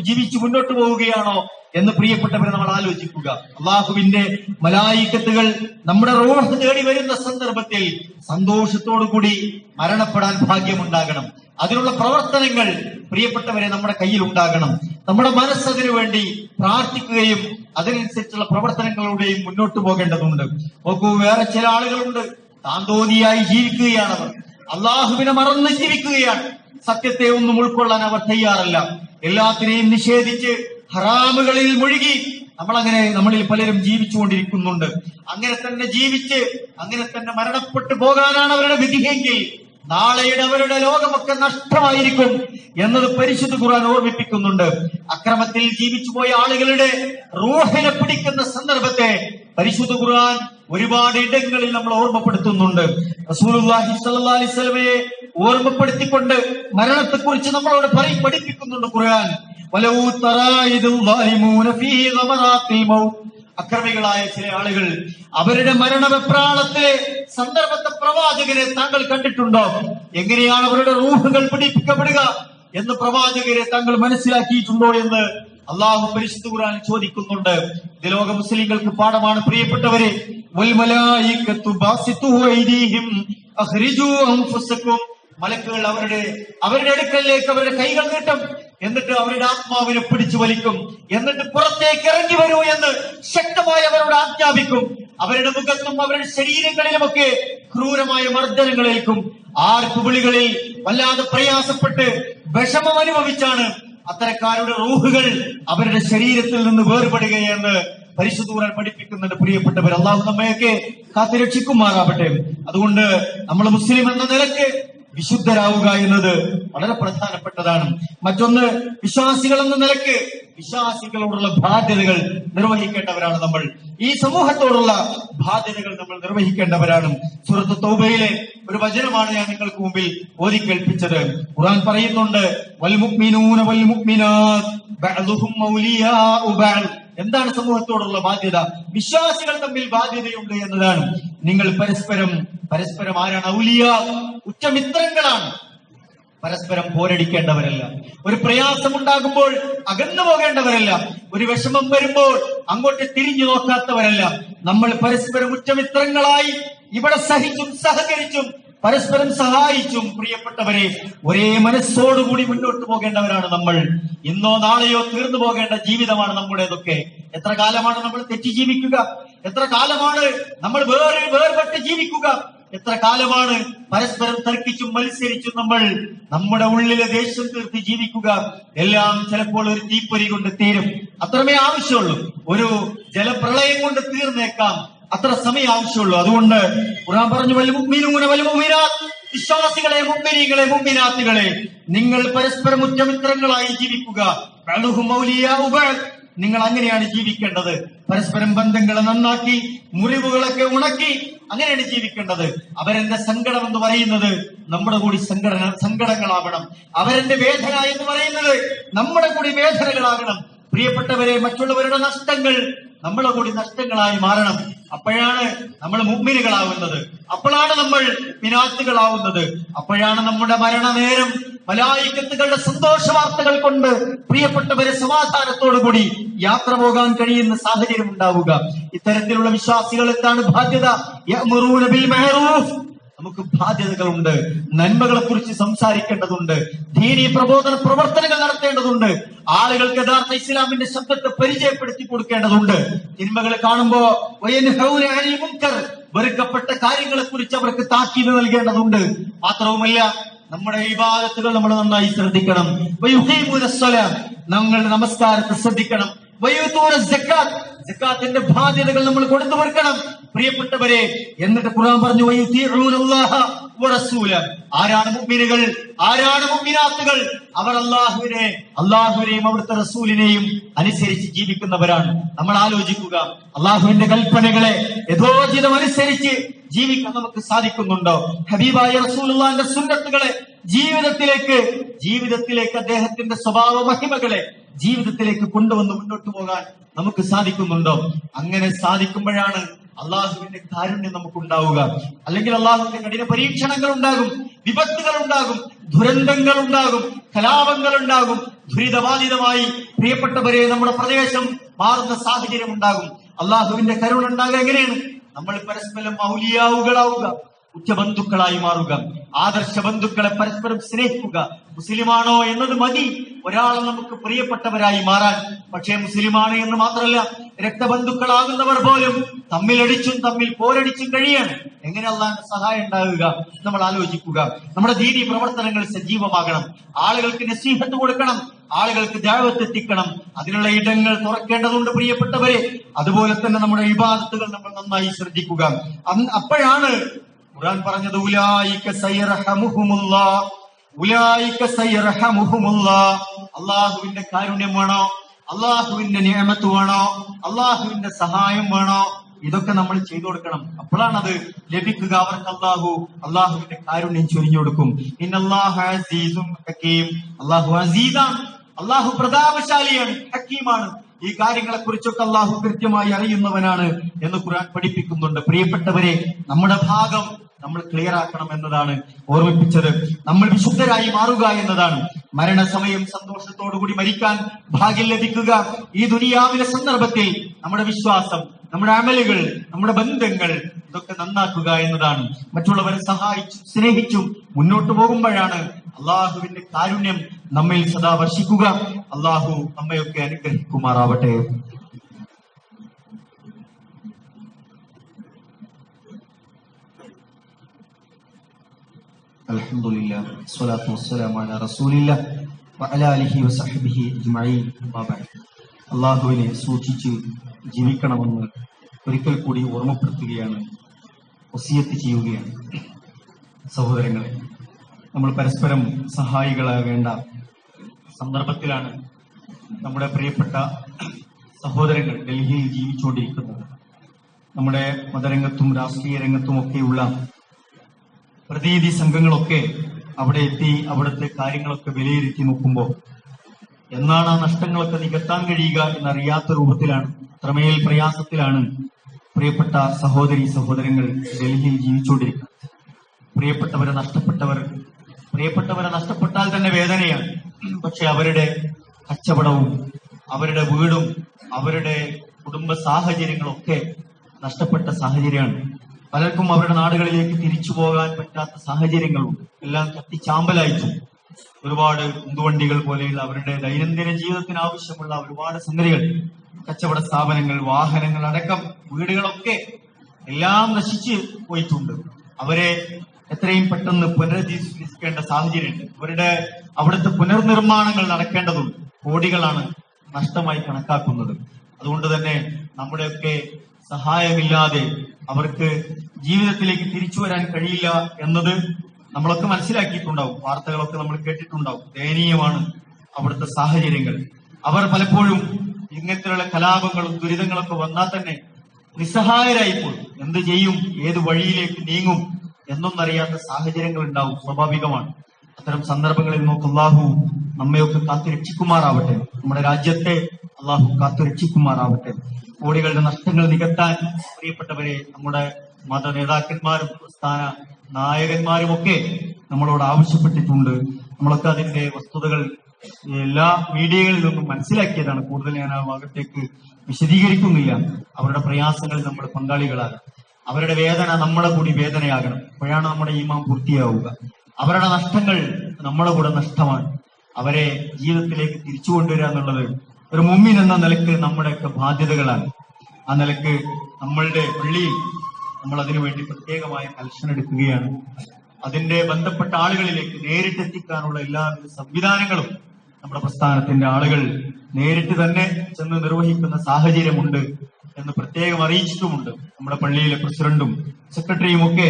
ജീവിച്ചു മുന്നോട്ട് പോവുകയാണോ എന്ന് പ്രിയപ്പെട്ടവരെ നമ്മൾ ആലോചിക്കുക. അള്ളാഹുവിന്റെ മലായിക്കത്തുകൾ നമ്മുടെ റൂഹ് തേടി വരുന്ന സന്ദർഭത്തിൽ സന്തോഷത്തോടുകൂടി മരണപ്പെടാൻ ഭാഗ്യമുണ്ടാകണം. അതിനുള്ള പ്രവർത്തനങ്ങൾ പ്രിയപ്പെട്ടവരെ നമ്മുടെ കയ്യിൽ ഉണ്ടാകണം. നമ്മുടെ മനസ്സതിനു വേണ്ടി പ്രാർത്ഥിക്കുകയും അതിനനുസരിച്ചുള്ള പ്രവർത്തനങ്ങളിലൂടെയും മുന്നോട്ട് പോകേണ്ടതുണ്ട്. നോക്കൂ, വേറെ ചില ആളുകളുണ്ട്, താന്തോന്നിയായി ജീവിക്കുകയാണവർ, അള്ളാഹുവിനെ മറന്ന് ജീവിക്കുകയാണ്. സത്യത്തെ ഒന്നും ഉൾക്കൊള്ളാൻ അവർ തയ്യാറല്ല. എല്ലാത്തിനെയും നിഷേധിച്ച് ഹറാമുകളിൽ മുഴുകി നമ്മളിൽ പലരും ജീവിച്ചുകൊണ്ടിരിക്കുന്നുണ്ട്. അങ്ങനെ തന്നെ ജീവിച്ച് അങ്ങനെ തന്നെ മരണപ്പെട്ടു പോകാനാണ് അവരുടെ വിധിയെങ്കിൽ നാളെയുടെ അവരുടെ ലോകമൊക്കെ നഷ്ടമായിരിക്കും എന്നത് പരിശുദ്ധ ഖുർആൻ ഓർമ്മിപ്പിക്കുന്നുണ്ട്. അക്രമത്തിൽ ജീവിച്ചു പോയ ആളുകളുടെ റൂഹിനെ പിടിക്കുന്ന സന്ദർഭത്തെ പരിശുദ്ധ ഖുർആൻ ഒരുപാട് ഇടങ്ങളിൽ നമ്മൾ ഓർമ്മപ്പെടുത്തുന്നുണ്ട്. റസൂലുള്ളാഹി സ്വല്ലല്ലാഹി അലൈഹി വസല്ലമയെ ഓർമ്മപ്പെടുത്തിക്കൊണ്ട് മരണത്തെക്കുറിച്ച് നമ്മളോട് പഠിപ്പിക്കുന്നുണ്ട് ഖുർആൻ. വലൗ തറായിദുൽ ളാലിമൂന ഫീ ഗമറാത്തിൽ മൗത്ത്, അക്രമികളായ ചില ആളുകൾ അവരുടെ മരണവെപ്രാളത്തിലെ സന്ദർഭത്തെ പ്രവാചകരെ താങ്കൾ കണ്ടിട്ടുണ്ടോ? എങ്ങനെയാണ് അവരുടെ റൂഹുകൾ പിടിപ്പിക്കപ്പെടുക എന്ന് പ്രവാചകരെ താങ്കൾ മനസ്സിലാക്കിയിട്ടുണ്ടോ എന്ന് അള്ളാഹു പരിശുദ്ധ ഖുർആൻ ചോദിക്കുന്നുണ്ട്. ഇത് ലോക മുസ്ലിങ്ങൾക്ക് പാഠമാണ് പ്രിയപ്പെട്ടവരെ. വൽ മലായികത്തു ബാസിതു ഐദീഹിം അഖ്രിജൂ അൻഫുസകും, മലക്കുകൾ അവരുടെ അടുക്കലേക്ക് അവരുടെ കൈകൾ നീട്ടും, എന്നിട്ട് അവരുടെ ആത്മാവിനെ പിടിച്ചു വലിക്കും, എന്നിട്ട് പുറത്തേക്ക് ഇറങ്ങി വരൂ എന്ന് ശക്തമായി അവരോട് ആജ്ഞാപിക്കും. അവരുടെ മുഖത്തും അവരുടെ ശരീരങ്ങളിലുമൊക്കെ ക്രൂരമായ മർദ്ദനങ്ങളേൽക്കും. ആർപ്പുവിളികളിൽ വല്ലാതെ പ്രയാസപ്പെട്ട് വിഷമം അനുഭവിച്ചാണ് അത്തരക്കാരുടെ റൂഹുകൾ അവരുടെ ശരീരത്തിൽ നിന്ന് വേർപെടുകയെന്ന് പരിശുദ്ധ ഖുർആൻ പഠിപ്പിക്കുന്നുണ്ട്. പ്രിയപ്പെട്ടവർ, അള്ളാഹു നമ്മയൊക്കെ കാത്തുരക്ഷിക്കുമാറാവട്ടെ. അതുകൊണ്ട് നമ്മൾ മുസ്ലിം എന്ന നിലയ്ക്ക് വിശുദ്ധരാവുക എന്നത് വളരെ പ്രധാനപ്പെട്ടതാണ്. മറ്റൊന്ന്, വിശ്വാസികൾ എന്ന നിലയ്ക്ക് വിശ്വാസികളോടുള്ള ബാധ്യതകൾ നിർവഹിക്കേണ്ടവരാണ് നമ്മൾ. ഈ സമൂഹത്തോടുള്ള ബാധ്യതകൾ നമ്മൾ നിർവഹിക്കേണ്ടവരാണ്. സൂറത്ത് തൗബയിലെ ഒരു വചനമാണ് ഞാൻ നിങ്ങൾക്ക് മുമ്പിൽ ഓതി കേൾപ്പിച്ചത്. ഖുർആൻ പറയുന്നുണ്ട്, വൽ മുഅ്മിനൂന വൽ മുഅ്മിനാത്ത് ബഅ്ദുഹും ഔലിയാഉ ബഅദ്. എന്താണ് സമൂഹത്തോടുള്ള ബാധ്യത? വിശ്വാസികൾ തമ്മിൽ ബാധ്യതയുണ്ട് എന്നതാണ്. നിങ്ങൾ പരസ്പരം ആരാണ്? ഔലിയാ, ഉറ്റമിത്രങ്ങളാണ്. പരസ്പരം പോരടിക്കേണ്ടവരല്ല. ഒരു പ്രയാസമുണ്ടാകുമ്പോൾ അകന്നു പോകേണ്ടവരല്ല. ഒരു വിഷമം വരുമ്പോൾ അങ്ങോട്ട് തിരിഞ്ഞു നോക്കാത്തവരല്ല. നമ്മൾ പരസ്പരം ഉറ്റമിത്രങ്ങളായി ഇവിടെ സഹിച്ചും സഹകരിച്ചും പരസ്പരം സഹായിച്ചും പ്രിയപ്പെട്ടവരെ ഒരേ മനസ്സോടുകൂടി മുന്നോട്ട് പോകേണ്ടവരാണ് നമ്മൾ. ഇന്നോ നാളെയോ തീർന്നു പോകേണ്ട ജീവിതമാണ് നമ്മുടേതൊക്കെ. എത്ര കാലമാണ് നമ്മൾ തെറ്റി ജീവിക്കുക? എത്ര കാലമാണ് നമ്മൾ വേർപെട്ട് ജീവിക്കുക? എത്ര കാലമാണ് പരസ്പരം തർക്കിച്ചും മത്സരിച്ചും നമ്മൾ നമ്മുടെ ഉള്ളിലെ ദേഷ്യം തീർത്ത് ജീവിക്കുക? എല്ലാം ചിലപ്പോൾ ഒരു തീപ്പൊരി കൊണ്ട് തീരും. അത്രമേ ആവശ്യമുള്ളൂ. ഒരു ജലപ്രളയം കൊണ്ട് തീർന്നേക്കാം. അത്ര സമയം ആവശ്യമുള്ളൂ. അതുകൊണ്ട് ഖുർആൻ പറഞ്ഞു, വൽ മുഅ്മിനൂന വൽ മുഅ്മിനാത്ത്, വിശ്വാസികളെ, മുഅ്മിനീങ്ങളെ, മുഅ്മിനാത്തുകളെ, നിങ്ങൾ പരസ്പരം ഉറ്റമിത്രങ്ങളായി ജീവിക്കുക. ബഅ്ദുഹും ഔലിയാഉ ബഅദ്, നിങ്ങൾ അങ്ങനെയാണ് ജീവിക്കേണ്ടത്. പരസ്പരം ബന്ധങ്ങളെ നന്നാക്കി മുറിവുകളൊക്കെ ഉണക്കി അങ്ങനെയാണ് ജീവിക്കേണ്ടത്. അവരെന്റെ സങ്കടം എന്ന് പറയുന്നത് നമ്മുടെ കൂടി സങ്കടങ്ങളാവണം. അവരെന്റെ വേദന എന്ന് പറയുന്നത് നമ്മുടെ കൂടി വേദനകളാകണം. പ്രിയപ്പെട്ടവരെ, മറ്റുള്ളവരുടെ നഷ്ടങ്ങൾ നമ്മളെ കൂടി നഷ്ടങ്ങളായി മാറണം. അപ്പോഴാണ് നമ്മൾ മുഅ്മിനുകളാവുന്നത്. അപ്പോഴാണ് നമ്മൾ മിനാത്തുകളാവുന്നത്. അപ്പോഴാണ് നമ്മുടെ മരണനേരം മലായികത്തുകളുടെ സന്തോഷ വാർത്തകൾ കൊണ്ട് പ്രിയപ്പെട്ടവരെ സമാധാനത്തോടുകൂടി യാത്ര പോകാൻ കഴിയുന്ന സാഹചര്യം ഉണ്ടാവുക. ഇത്തരത്തിലുള്ള വിശ്വാസികൾ എന്താണ് ബാധ്യത? യഅ്മുറൂന ബിൽ മഅറൂഫ്, നമുക്ക് ബാധ്യതകളുണ്ട്. നന്മകളെ കുറിച്ച് സംസാരിക്കേണ്ടതുണ്ട്. ദീനീ പ്രബോധന പ്രവർത്തനങ്ങൾ നടത്തേണ്ടതുണ്ട്. ആളുകൾക്ക് യഥാർത്ഥ ഇസ്ലാമിന്റെ ശബ്ദത്തെ പരിചയപ്പെടുത്തി കൊടുക്കേണ്ടതുണ്ട്. തിന്മകൾ കാണുമ്പോ വെറുക്കപ്പെട്ട കാര്യങ്ങളെ കുറിച്ച് അവർക്ക് താക്കീത് നൽകേണ്ടതുണ്ട്. മാത്രവുമല്ല, നമ്മുടെ ഇബാദത്തുകൾ നമ്മൾ നന്നായി ശ്രദ്ധിക്കണം. ഞങ്ങൾ നമസ്കാരത്തെ ശ്രദ്ധിക്കണം. സക്കാത്തിന്റെ ബാധ്യതകൾ നമ്മൾ കൊടുത്തു തീർക്കണം പ്രിയപ്പെട്ടവരെ. എന്നിട്ട് ഖുർആൻ പറഞ്ഞു, ആരാണ് മുഅ്മിനുകൾ, ആരാണ് മുഅ്മിനാത്തുകൾ? അവർ അല്ലാഹുവിനെയും അവിടുത്തെ റസൂലിനെയും അനുസരിച്ച് ജീവിക്കുന്നവരാണ്. നമ്മൾ ആലോചിക്കുക, അല്ലാഹുവിന്റെ കൽപ്പനകളെ യഥോചിതം അനുസരിച്ച് ജീവിക്കാൻ നമുക്ക് സാധിക്കുന്നുണ്ടോ? ഹബീബായ റസൂലുള്ളാഹിന്റെ സുന്നത്തുകളെ ജീവിതത്തിലേക്ക് അദ്ദേഹത്തിന്റെ സ്വഭാവ മഹിമകളെ ജീവിതത്തിലേക്ക് കൊണ്ടുവന്ന് മുന്നോട്ട് പോകാൻ നമുക്ക് സാധിക്കുന്നുണ്ടോ? അങ്ങനെ സാധിക്കുമ്പോഴാണ് അള്ളാഹുവിന്റെ കാരുണ്യം നമുക്കുണ്ടാവുക. അല്ലെങ്കിൽ അള്ളാഹുവിന്റെ കഠിന പരീക്ഷണങ്ങൾ ഉണ്ടാകും, വിപത്തുകൾ ഉണ്ടാകും, ദുരന്തങ്ങൾ ഉണ്ടാകും, കലാപങ്ങൾ ഉണ്ടാകും. ദുരിതബാധിതമായി പ്രിയപ്പെട്ടവരെ നമ്മുടെ പ്രദേശം മാറുന്ന സാഹചര്യം ഉണ്ടാകും. അള്ളാഹുവിന്റെ കരുണ ഉണ്ടാകുക എങ്ങനെയാണ്? നമ്മൾ പരസ്പരം ഔലിയാവുകളാവുക, ഉച്ചബന്ധുക്കളായി മാറുക, ആദർശ ബന്ധുക്കളെ പരസ്പരം സ്നേഹിക്കുക. മുസ്ലിമാണോ എന്നത് മതി ഒരാൾ നമുക്ക് പ്രിയപ്പെട്ടവരായി മാറാൻ. പക്ഷേ മുസ്ലിമാണ് എന്ന് മാത്രമല്ല, രക്തബന്ധുക്കളാകുന്നവർ പോലും തമ്മിലടിച്ചും തമ്മിൽ പോരടിച്ചും കഴിയാണ്. എങ്ങനെ അള്ളാഹുവിന്റെ സഹായം ഉണ്ടാകുക? നമ്മൾ ആലോചിക്കുക. നമ്മുടെ ദീനീ പ്രവർത്തനങ്ങൾ സജീവമാകണം. ആളുകൾക്ക് നസീഹത്ത് കൊടുക്കണം, ആളുകൾക്ക് ദഅവത്ത് എത്തിക്കണം. അതിനുള്ള ഇടങ്ങൾ തുറക്കേണ്ടതുണ്ട് പ്രിയപ്പെട്ടവരെ. അതുപോലെ തന്നെ നമ്മുടെ ഇബാദത്തുകൾ നമ്മൾ നന്നായി ശ്രദ്ധിക്കുക. അപ്പോഴാണ് ഖുർആൻ പറഞ്ഞത്, ഉലൈക സയർഹമുഹുമുല്ലാഹ്, ഉലൈക സയർഹമുഹുമുല്ലാഹ്. അല്ലാഹുവിന്റെ കാരുണ്യം വേണോ, അല്ലാഹുവിന്റെ നിഅമത്ത് വേണോ, അല്ലാഹുവിന്റെ സഹായം വേണോ? ഇതൊക്കെ നമ്മൾ ചെയ്തു കൊടുക്കണം. അപ്പോഴാണ് അത് ലഭിക്കുക. അവർക്ക് അല്ലാഹുവിന്റെ കാരുണ്യം ചൊരിഞ്ഞു കൊടുക്കും. ഇന്നല്ലാഹ അസീസുൻ ഹകീം. അല്ലാഹു അസീസാണ്, അല്ലാഹു പ്രതാപശാലിയാണ്, ഹക്കീമാണ്. ഈ കാര്യങ്ങളെ കുറിച്ചൊക്കെ അല്ലാഹു കൃത്യമായി അറിയുന്നവനാണ് എന്ന് ഖുർആൻ പഠിപ്പിക്കുന്നുണ്ട്. പ്രിയപ്പെട്ടവരെ, നമ്മുടെ ഭാഗം നമ്മൾ ക്ലിയർ ആക്കണം എന്നതാണ് ഓർമ്മിപ്പിച്ചത്. നമ്മൾ വിശുദ്ധരായി മാറുക എന്നതാണ്. മരണസമയം സന്തോഷത്തോടുകൂടി മരിക്കാൻ ഭാഗ്യം ലഭിക്കുക. ഈ ദുനിയാവിലെ സന്ദർഭത്തിൽ നമ്മുടെ വിശ്വാസം, നമ്മുടെ അമലുകൾ, നമ്മുടെ ബന്ധങ്ങൾ ഇതൊക്കെ നന്നാക്കുക എന്നതാണ്. മറ്റുള്ളവരെ സഹായിച്ചും സ്നേഹിച്ചും മുന്നോട്ട് പോകുമ്പോഴാണ് അള്ളാഹുവിന്റെ കാരുണ്യം നമ്മിൽ സദാ വർഷിക്കുക. അള്ളാഹു നമ്മയൊക്കെ അനുഗ്രഹിക്കുമാറാവട്ടെ. അൽഹംദുലില്ലാഹ് വസ്സലാത്തു വസ്സലാമു അലാ റസൂലില്ലാഹ് വഅലാ ആലിഹി വസഹ്ബിഹി അജ്മഈൻ. അള്ളാഹുവിനെ സൂക്ഷിച്ച് ജീവിക്കണമെന്ന് ഒരിക്കൽ കൂടി ഓർമ്മപ്പെടുത്തുകയാണ്, വസിയത്ത് ചെയ്യുകയാണ്. സഹോദരങ്ങളെ, നമ്മൾ പരസ്പരം സഹായികളാകേണ്ട സന്ദർഭത്തിലാണ് നമ്മുടെ പ്രിയപ്പെട്ട സഹോദരങ്ങൾ ഡൽഹിയിൽ ജീവിച്ചുകൊണ്ടിരിക്കുന്നത്. നമ്മുടെ മതരംഗത്തും രാഷ്ട്രീയ രംഗത്തുമൊക്കെയുള്ള പ്രതിനിധി സംഘങ്ങളൊക്കെ അവിടെ എത്തി അവിടുത്തെ കാര്യങ്ങളൊക്കെ വിലയിരുത്തി നോക്കുമ്പോൾ എന്നാണ് ആ നഷ്ടങ്ങളൊക്കെ നികത്താൻ കഴിയുക എന്നറിയാത്ത രൂപത്തിലാണ്, അത്രമേൽ പ്രയാസത്തിലാണ് പ്രിയപ്പെട്ട സഹോദരങ്ങൾ ഡൽഹിയിൽ ജീവിച്ചുകൊണ്ടിരിക്കുന്നത്. പ്രിയപ്പെട്ടവരെ നഷ്ടപ്പെട്ടാൽ തന്നെ വേദനയാണ്. പക്ഷെ അവരുടെ കച്ചവടവും അവരുടെ വീടും അവരുടെ കുടുംബ സാഹചര്യങ്ങളൊക്കെ നഷ്ടപ്പെട്ട സാഹചര്യമാണ്. പലർക്കും അവരുടെ നാടുകളിലേക്ക് തിരിച്ചു പോകാൻ പറ്റാത്ത സാഹചര്യങ്ങളുണ്ട്. എല്ലാം കത്തിച്ചാമ്പലായിട്ടു. ഒരുപാട് ഉന്തുവണ്ടികൾ പോലെയുള്ള അവരുടെ ദൈനംദിന ജീവിതത്തിന് ആവശ്യമുള്ള ഒരുപാട് സംഗതികൾ, കച്ചവട സ്ഥാപനങ്ങൾ, വാഹനങ്ങൾ അടക്കം വീടുകളൊക്കെ എല്ലാം നശിച്ചു പോയിട്ടുണ്ട്. അവരെ എത്രയും പെട്ടെന്ന് പുനരധിവസിക്കേണ്ട സാഹചര്യമുണ്ട്. അവിടുത്തെ പുനർനിർമ്മാണങ്ങൾ നടക്കേണ്ടതുണ്ട്. കോടികളാണ് നഷ്ടമായി കണക്കാക്കുന്നത്. അതുകൊണ്ട് തന്നെ നമ്മുടെയൊക്കെ സഹായമില്ലാതെ അവർക്ക് ജീവിതത്തിലേക്ക് തിരിച്ചു വരാൻ കഴിയില്ല എന്നത് നമ്മളൊക്കെ മനസ്സിലാക്കിയിട്ടുണ്ടാവും. വാർത്തകളൊക്കെ നമ്മൾ കേട്ടിട്ടുണ്ടാവും. ദയനീയമാണ് അവിടുത്തെ സാഹചര്യങ്ങൾ. അവർ പലപ്പോഴും ഇങ്ങനത്തെയുള്ള കലാപങ്ങളും ദുരിതങ്ങളൊക്കെ വന്നാൽ തന്നെ നിസ്സഹായരായിപ്പോയി. എന്ത് ചെയ്യും, ഏത് വഴിയിലേക്ക് നീങ്ങും എന്നൊന്നറിയാത്ത സാഹചര്യങ്ങൾ ഉണ്ടാവും. സ്വാഭാവികമാണ്. അത്തരം സന്ദർഭങ്ങളിൽ നമുക്ക് അള്ളാഹു നമ്മയൊക്കെ കാത്തുരക്ഷിക്കുമാറാവട്ടെ. നമ്മുടെ രാജ്യത്തെ അള്ളാഹു കാത്തുരക്ഷിക്കുമാറാവട്ടെ. കോടികളുടെ നഷ്ടങ്ങൾ നികത്താൻ പ്രിയപ്പെട്ടവരെ നമ്മുടെ മത നേതാക്കന്മാരും പ്രസ്ഥാന നായകന്മാരുമൊക്കെ നമ്മളോട് ആവശ്യപ്പെട്ടിട്ടുണ്ട്. നമ്മളൊക്കെ അതിന്റെ വസ്തുതകൾ എല്ലാ മീഡിയകളിൽ നിന്നും മനസ്സിലാക്കിയതാണ്. കൂടുതൽ ഞാൻ ആ ഭാഗത്തേക്ക് വിശദീകരിക്കുന്നില്ല. അവരുടെ പ്രയാസങ്ങളിൽ നമ്മൾ പങ്കാളികളാകാം. അവരുടെ വേദന നമ്മുടെ കൂടി വേദനയാകണം. അപ്പോഴാണ് നമ്മുടെ ഈമാൻ പൂർത്തിയാവുക. അവരുടെ നഷ്ടങ്ങൾ നമ്മുടെ കൂടെ നഷ്ടമാണ്. അവരെ ജീവിതത്തിലേക്ക് തിരിച്ചു കൊണ്ടുവരിക എന്നുള്ളത് ഒരു മുഅ്മിൻ എന്ന നിലക്ക് നമ്മുടെയൊക്കെ ബാധ്യതകളാണ്. ആ നിലക്ക് നമ്മളുടെ പള്ളിയിൽ നമ്മൾ അതിനു വേണ്ടി പ്രത്യേകമായ കലക്ഷൻ എടുക്കുകയാണ്. അതിന്റെ ബന്ധപ്പെട്ട ആളുകളിലേക്ക് നേരിട്ടെത്തിക്കാനുള്ള എല്ലാവിധ സംവിധാനങ്ങളും നമ്മുടെ പ്രസ്ഥാനത്തിന്റെ ആളുകൾ നേരിട്ട് തന്നെ ചെന്ന് നിർവഹിക്കുന്ന സാഹചര്യമുണ്ട് എന്ന് പ്രത്യേകം അറിയിച്ചിട്ടുമുണ്ട്. നമ്മുടെ പള്ളിയിലെ പ്രസിഡന്റും സെക്രട്ടറിയും ഒക്കെ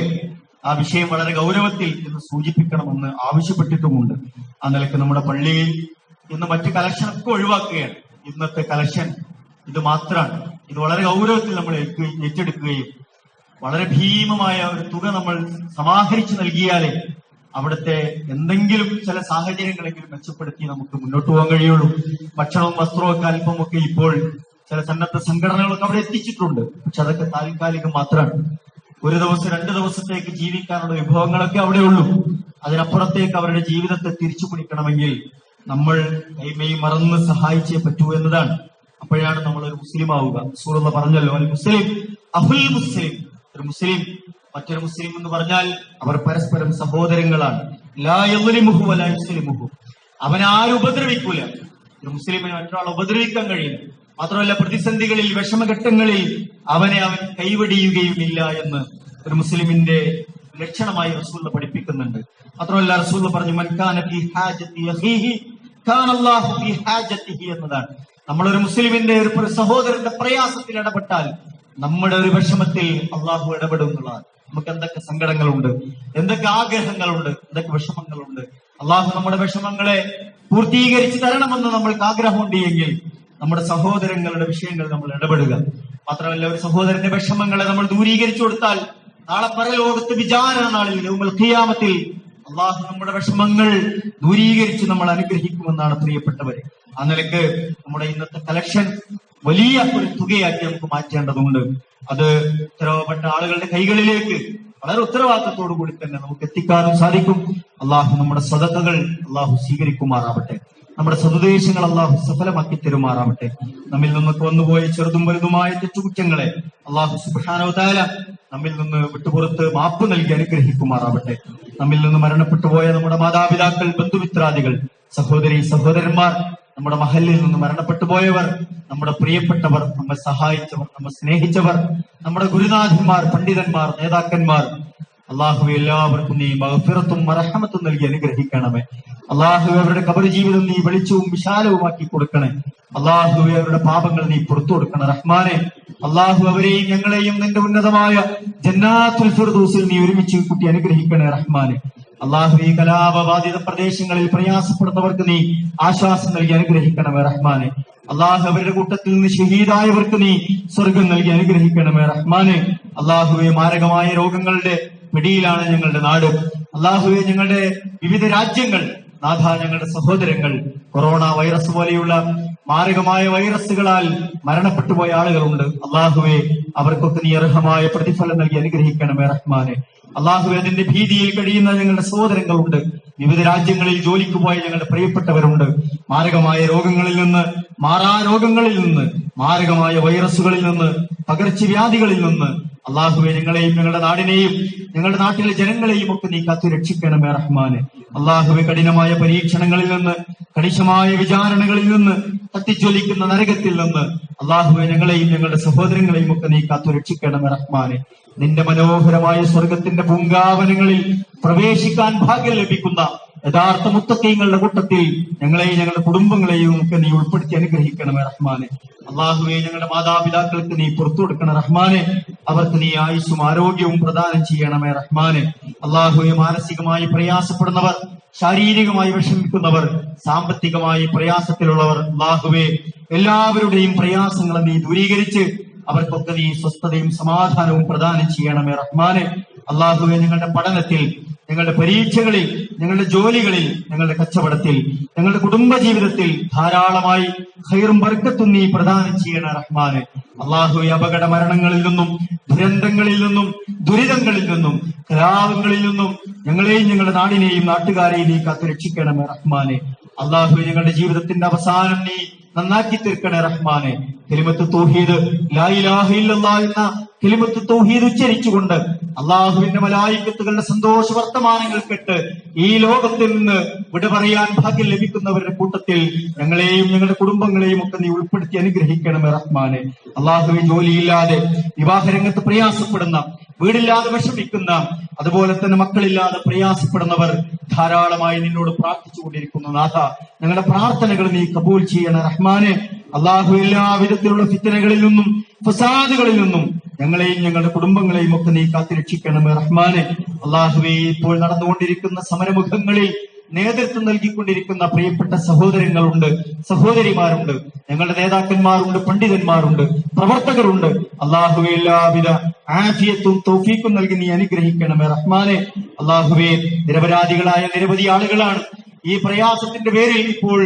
ആ വിഷയം വളരെ ഗൗരവത്തിൽ ഇന്ന് സൂചിപ്പിക്കണമെന്ന് ആവശ്യപ്പെട്ടിട്ടുമുണ്ട്. ആ നിലയ്ക്ക് നമ്മുടെ പള്ളിയിൽ ഇന്ന് മറ്റ് കലക്ഷനൊക്കെ ഒഴിവാക്കുകയാണ്. ഇന്നത്തെ കലക്ഷൻ ഇത് മാത്രമാണ്. ഇത് വളരെ ഗൗരവത്തിൽ നമ്മൾ ഏറ്റെടുക്കുകയും വളരെ ഭീമമായ ഒരു തുക നമ്മൾ സമാഹരിച്ചു നൽകിയാലേ അവിടുത്തെ എന്തെങ്കിലും ചില സാഹചര്യങ്ങളെങ്കിലും മെച്ചപ്പെടുത്തി നമുക്ക് മുന്നോട്ട് പോകാൻ കഴിയുള്ളൂ. ഭക്ഷണവും വസ്ത്രവും ഒക്കെ അല്പമൊക്കെ ഇപ്പോൾ ചില സന്നദ്ധ സംഘടനകളൊക്കെ അവിടെ എത്തിച്ചിട്ടുണ്ട്. പക്ഷെ അതൊക്കെ താൽക്കാലികം മാത്രമാണ്. ഒരു ദിവസം 2 ദിവസത്തേക്ക് ജീവിക്കാനുള്ള വിഭവങ്ങളൊക്കെ അവിടെ ഉള്ളൂ. അതിനപ്പുറത്തേക്ക് അവരുടെ ജീവിതത്തെ തിരിച്ചു പിടിക്കണമെങ്കിൽ നമ്മൾ കൈമയും മറന്ന് സഹായിച്ചേ പറ്റൂ എന്നതാണ്. അപ്പോഴാണ് നമ്മൾ ഒരു മുസ്ലിം ആവുക. റസൂലുള്ളാഹി പറഞ്ഞല്ലോ, അൽ മുസ്ലിം അഹുൽ മുസ്ലിം. ഒരു മുസ്ലിം മറ്റൊരു മുസ്ലിം എന്ന് പറഞ്ഞാൽ അവർ പരസ്പരം സഹോദരങ്ങളാണ്. ലാ യദ്ലിമുഹു വലാ യുസ്ലിമുഹു. അവനെ ആരും ഉപദ്രവിക്കൂല. ഒരു മുസ്ലിമിനെ മറ്റൊരാൾ ഉപദ്രവിക്കാൻ കഴിയില്ല. മാത്രമല്ല പ്രതിസന്ധികളിൽ വിഷമഘട്ടങ്ങളിൽ അവൻ കൈവടിയുകയുമില്ല എന്ന് ഒരു മുസ്ലിമിന്റെ ലക്ഷണമായി റസൂൽ പഠിപ്പിക്കുന്നുണ്ട്. മാത്രമല്ല റസൂൽ പറഞ്ഞു, മൻ കാന ഫീ ഹാജത്തി അഖീഹി കാന അല്ലാഹു ഫീ ഹാജത്തിഹി എന്നതാണ്. നമ്മളൊരു മുസ്ലിമിന്റെ ഒരു സഹോദരന്റെ പ്രയാസത്തിൽ ഇടപെട്ടാൽ നമ്മുടെ ഒരു വിഷമത്തിൽ അള്ളാഹു ഇടപെടും എന്നുള്ളതാണ്. നമുക്ക് എന്തൊക്കെ സങ്കടങ്ങളുണ്ട്, എന്തൊക്കെ ആഗ്രഹങ്ങളുണ്ട്, എന്തൊക്കെ വിഷമങ്ങളുണ്ട്, അള്ളാഹു നമ്മുടെ വിഷമങ്ങളെ പൂർത്തീകരിച്ച് തരണമെന്ന് നമ്മൾക്ക് ആഗ്രഹമുണ്ട് എങ്കിൽ നമ്മുടെ സഹോദരങ്ങളുടെ വിഷയങ്ങൾ നമ്മൾ ഇടപെടുക. മാത്രമല്ല ഒരു സഹോദരന്റെ വിഷമങ്ങളെ നമ്മൾ ദൂരീകരിച്ചു കൊടുത്താൽ നാളെ പരലോകത്ത് വിചാരണ നാളിൽ യൗമുൽ ഖിയാമത്തിൽ അള്ളാഹു നമ്മുടെ വിഷമങ്ങൾ ദൂരീകരിച്ച് നമ്മൾ അനുഗ്രഹിക്കുമെന്നാണ് പ്രിയപ്പെട്ടവരെ. ആ നിലക്ക് നമ്മുടെ ഇന്നത്തെ കലക്ഷൻ വലിയ ഒരു തുകയാക്കി നമുക്ക് മാറ്റേണ്ടതുണ്ട്. അത് ഉത്തരവാദപ്പെട്ട ആളുകളുടെ കൈകളിലേക്ക് വളരെ ഉത്തരവാദിത്തത്തോടു കൂടി തന്നെ നമുക്ക് എത്തിക്കാനും സാധിക്കും. അള്ളാഹു നമ്മുടെ സദഖകൾ അള്ളാഹു സ്വീകരിക്കുമാറാവട്ടെ. നമ്മുടെ സതുദ്ദേശങ്ങൾ അള്ളാഹു സഫലമാക്കി തരുമാറാവട്ടെ. നമ്മിൽ നിന്നൊക്കെ വന്നുപോയ ചെറുതും വലുതുമായ തെറ്റുകുറ്റങ്ങളെ അള്ളാഹു സുബ്ഹാനഹു വ തആല നമ്മിൽ നിന്ന് വിട്ടുപുറത്ത് മാപ്പ് നൽകി അനുഗ്രഹിക്കുമാറാവട്ടെ. നമ്മിൽ നിന്ന് മരണപ്പെട്ടു പോയ നമ്മുടെ മാതാപിതാക്കൾ, ബന്ധുമിത്രാദികൾ, സഹോദരി സഹോദരന്മാർ, നമ്മുടെ മഹല്ലിൽ നിന്ന് മരണപ്പെട്ടു പോയവർ, നമ്മുടെ പ്രിയപ്പെട്ടവർ, നമ്മെ സഹായിച്ചവർ, നമ്മെ സ്നേഹിച്ചവർ, നമ്മുടെ ഗുരുനാഥന്മാർ, പണ്ഡിതന്മാർ, നേതാക്കന്മാർ, അള്ളാഹുവെ എല്ലാവർക്കും നീ മഗ്ഫിറത്തും മർഹമത്തും നൽകി അനുഗ്രഹിക്കണമേ. അള്ളാഹുവെ അവരുടെ ഖബർ ജീവിതം നീ വെളിച്ചവും വിശാലവുമാക്കി കൊടുക്കണേ. അള്ളാഹുവെ അവരുടെ പാപങ്ങൾ നീ പുറത്തു കൊടുക്കണം റഹ്മാനെ. അള്ളാഹു അവരെയും ഞങ്ങളെയും നിന്റെ ഉന്നതമായ ജന്നാത്തുൽ ഫിർദൗസിൽ നീ ഒരുമിച്ച് കൂട്ടി അനുഗ്രഹിക്കണേ റഹ്മാനെ. അള്ളാഹു ഈ കലാപബാധിത പ്രദേശങ്ങളിൽ പ്രയാസപ്പെടുന്നവർക്ക് നീ ആശ്വാസം നൽകി അനുഗ്രഹിക്കണമേ റഹ്മാനെ. അള്ളാഹു അവരുടെ കൂട്ടത്തിൽ നിന്ന് ഷഹീദായവർക്ക് നീ സ്വർഗം നൽകി അനുഗ്രഹിക്കണമേ റഹ്മാനെ. അള്ളാഹുവെ മാരകമായ രോഗങ്ങളുടെ പിടിയിലാണ് ഞങ്ങളുടെ നാട്. അള്ളാഹുവെ ഞങ്ങളുടെ വിവിധ രാജ്യങ്ങൾ, നാഥ ഞങ്ങളുടെ സഹോദരങ്ങൾ കൊറോണ വൈറസ് പോലെയുള്ള മാരകമായ വൈറസുകളാൽ മരണപ്പെട്ടുപോയ ആളുകളുണ്ട്. അള്ളാഹുവെ അവർക്കൊക്കെ നീ അർഹമായ പ്രതിഫലം നൽകി അനുഗ്രഹിക്കണമേ റഹ്മാനെ. അള്ളാഹുവെ അതിന്റെ ഭീതിയിൽ കഴിയുന്ന ഞങ്ങളുടെ സഹോദരങ്ങളുണ്ട്. വിവിധ രാജ്യങ്ങളിൽ ജോലിക്ക് പോയ ഞങ്ങളുടെ പ്രിയപ്പെട്ടവരുണ്ട്. മാരകമായ രോഗങ്ങളിൽ നിന്ന്, മാറാരോഗങ്ങളിൽ നിന്ന്, മാരകമായ വൈറസുകളിൽ നിന്ന്, പകർച്ചവ്യാധികളിൽ നിന്ന് അള്ളാഹുവെ ഞങ്ങളെയും ഞങ്ങളുടെ നാടിനെയും ഞങ്ങളുടെ നാട്ടിലെ ജനങ്ങളെയും ഒക്കെ നീ കാത്തു രക്ഷിക്കണമേ റഹ്മാനെ. അള്ളാഹുവെ കഠിനമായ പരീക്ഷണങ്ങളിൽ നിന്ന്, കണിശമായ വിചാരണകളിൽ നിന്ന്, കത്തിജ്വലിക്കുന്ന നരകത്തിൽ നിന്ന് അള്ളാഹുവെ ഞങ്ങളെയും ഞങ്ങളുടെ സഹോദരങ്ങളെയും ഒക്കെ നീ കാത്തു രക്ഷിക്കണമേ റഹ്മാനെ. നിന്റെ മനോഹരമായ സ്വർഗത്തിന്റെ പൂങ്കാവനങ്ങളിൽ പ്രവേശിക്കാൻ ഭാഗ്യം ലഭിക്കുന്ന യഥാർത്ഥ മുത്തഖീങ്ങളുടെ കൂട്ടത്തിൽ ഞങ്ങളെയും ഞങ്ങളുടെ കുടുംബങ്ങളെയും ഒക്കെ നീ ഉൾപ്പെടുത്തി അനുഗ്രഹിക്കണമേ റഹ്മാനെ. അള്ളാഹുവെ ഞങ്ങളുടെ മാതാപിതാക്കൾക്ക് നീ പുറത്തു കൊടുക്കണം റഹ്മാനെ. അവർക്ക് നീ ആയുസ്സും ആരോഗ്യവും പ്രദാനം ചെയ്യണമേ റഹ്മാനെ. അള്ളാഹുവെ മാനസികമായി പ്രയാസപ്പെടുന്നവർ, ശാരീരികമായി വിഷമിക്കുന്നവർ, സാമ്പത്തികമായി പ്രയാസത്തിലുള്ളവർ, അള്ളാഹുവെ എല്ലാവരുടെയും പ്രയാസങ്ങളെ നീ ദൂരീകരിച്ച് അവർക്കൊക്കെ നീ സ്വസ്ഥതയും സമാധാനവും പ്രദാനം ചെയ്യണമേ റഹ്മാനെ. അള്ളാഹുവെ ഞങ്ങളുടെ പഠനത്തിൽ, ഞങ്ങളുടെ പരീക്ഷകളിൽ, ഞങ്ങളുടെ ജോലികളിൽ, ഞങ്ങളുടെ കച്ചവടത്തിൽ, ഞങ്ങളുടെ കുടുംബജീവിതത്തിൽ ധാരാളമായി ഖൈറും ബർക്കത്തും നീ പ്രദാനം ചെയ്യണ റഹ്മാനെ. അള്ളാഹുവെ അപകട മരണങ്ങളിൽ നിന്നും, ദുരന്തങ്ങളിൽ നിന്നും, ദുരിതങ്ങളിൽ നിന്നും, കലാപങ്ങളിൽ നിന്നും ഞങ്ങളെയും ഞങ്ങളുടെ നാടിനെയും നാട്ടുകാരെയും നീ കാത്തു രക്ഷിക്കണമേ റഹ്മാനെ. അള്ളാഹുവെ ഞങ്ങളുടെ ജീവിതത്തിന്റെ അവസാനം നീ നന്നാക്കി തീർക്കണേ റഹ്മാനെ. കലിമത്ത് തൗഹീദ് ലാ ഇലാഹ ഇല്ലല്ലാഹ് എന്ന കലിമത്ത് തൗഹീദ് ഉച്ചരിച്ചുകൊണ്ട് അള്ളാഹുവിന്റെ മലായിക്കത്തുകളുടെ സന്തോഷ വർത്തമാനങ്ങൾ കേട്ട് ഈ ലോകത്തിൽ നിന്ന് വിട പറയാൻ ഭാഗ്യം ലഭിക്കുന്നവരുടെ കൂട്ടത്തിൽ ഞങ്ങളെയും ഞങ്ങളുടെ കുടുംബങ്ങളെയും ഒക്കെ നീ ഉൾപ്പെടുത്തി അനുഗ്രഹിക്കണമേ റഹ്മാനെ. അള്ളാഹുവെ, ജോലിയില്ലാതെ വിവാഹരംഗത്ത് പ്രയാസപ്പെടുന്ന, വീടില്ലാതെ വിഷമിക്കുന്ന, അതുപോലെ തന്നെ മക്കളില്ലാതെ പ്രയാസപ്പെടുന്നവർ ധാരാളമായി നിന്നോട് പ്രാർത്ഥിച്ചുകൊണ്ടിരിക്കുന്നു. നാഥ, ഞങ്ങളുടെ പ്രാർത്ഥനകൾ നീ കബൂൽ ചെയ്യണ റഹ്മാനെ. അള്ളാഹു, എല്ലാ വിധത്തിലുള്ള ഫിത്തനകളിൽ നിന്നും ഫസാദുകളിൽ നിന്നും ഞങ്ങളെയും ഞങ്ങളുടെ കുടുംബങ്ങളെയും ഒക്കെ നീ കാത്തുരക്ഷിക്കണമേ റഹ്മാനെ. അള്ളാഹുവെ, ഇപ്പോൾ നടന്നുകൊണ്ടിരിക്കുന്ന സമരമുഖങ്ങളിൽ നേതൃത്വം നൽകിക്കൊണ്ടിരിക്കുന്ന പ്രിയപ്പെട്ട സഹോദരങ്ങളുണ്ട്, സഹോദരിമാരുണ്ട്, ഞങ്ങളുടെ നേതാക്കന്മാരുണ്ട്, പണ്ഡിതന്മാരുണ്ട്, പ്രവർത്തകരുണ്ട്. അള്ളാഹുവെ, എല്ലാവിധ ആഫിയത്തും തൗഫീഖും നൽകി നീ അനുഗ്രഹിക്കണമേ റഹ്മാനെ. അള്ളാഹുവെ, നിരപരാധികളായ നിരവധി ആളുകളാണ് ഈ പ്രയാസത്തിന്റെ പേരിൽ ഇപ്പോൾ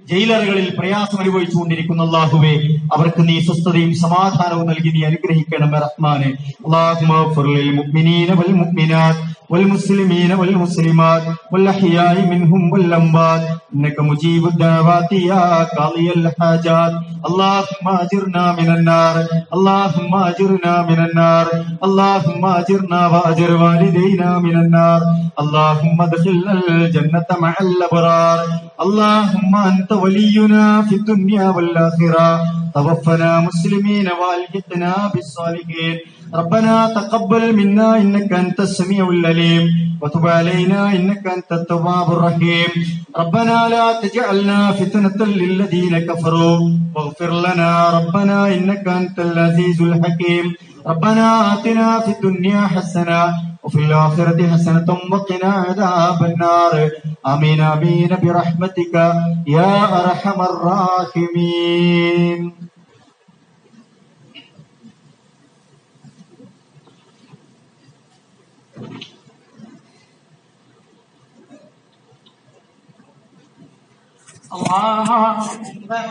ജയിലറുകളിൽ പ്രയാസം അനുഭവിച്ചുകൊണ്ടിരിക്കുന്ന. അല്ലാഹുവേ, അവർക്ക് നീ സ്വസ്ഥതയും സമാധാനവും നൽകി നീ അനുഗ്രഹിക്കണമേ റഹ്മാനെ. അല്ലാഹുമ്മ ഗ്ഫിർ ലിൽ മുഅ്മിനീന വൽ മുഅ്മിനാത്ത് വൽ മുസ്ലിമീന വൽ മുസ്ലിമാത്ത് വൽ അഹ്യാഇ മിൻഹും വൽ അംവാത്ത് ഇന്നക മുജീബുദ് ദഅവാതി യാ ഖാദിയൽ ഹാജാത്ത്. അല്ലാഹുമ്മ അജിർനാ മിനൻ നാർ, അല്ലാഹുമ്മ അജിർനാ മിനൻ നാർ, അല്ലാഹുമ്മ അജിർനാ വഅജിർ വാലിദൈനാ മിനൻ നാർ. അല്ലാഹുമ്മ അദ്ഖിൽനൽ ജന്നത മഅൽ അബ്റാർ. അല്ലാഹുമ്മ അൻത ولينا في الدنيا والآخرة توفنا مسلمين والحقنا بالصالحين. ربنا تقبل منا إنك أنت السميع العليم وتب علينا إنك أنت التواب الرحيم. ربنا لا تجعلنا فتنة للذين كفروا واغفر لنا ربنا إنك أنت العزيز الحكيم. ربنا آتنا في الدنيا حسنة وفي الآخرة حسنة وقنا عذاب النار. آمين آمين برحمتك يا أرحم الراحمين. الله أكبر.